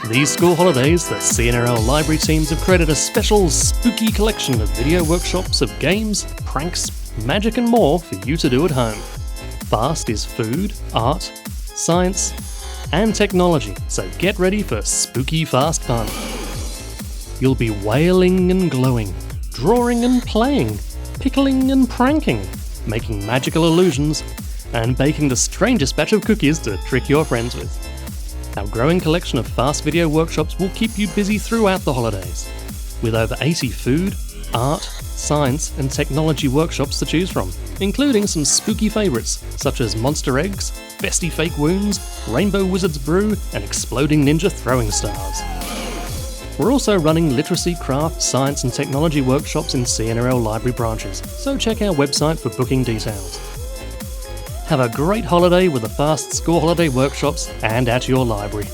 These school holidays, the CNRL library teams have created a special spooky collection of video workshops of games, pranks, magic and more for you to do at home. Fast is food, art, science and technology, so get ready for spooky fast fun. You'll be wailing and glowing, drawing and playing, pickling and pranking, making magical illusions, and baking the strangest batch of cookies to trick your friends with. Our growing collection of fast video workshops will keep you busy throughout the holidays, with over 80 food, art, science and technology workshops to choose from, including some spooky favourites such as Monster Eggs, Festy Fake Wounds, Rainbow Wizard's Brew and Exploding Ninja Throwing Stars. We're also running literacy, craft, science and technology workshops in CNRL library branches, so check our website for booking details. Have a great holiday with the fast school holiday workshops and at your library.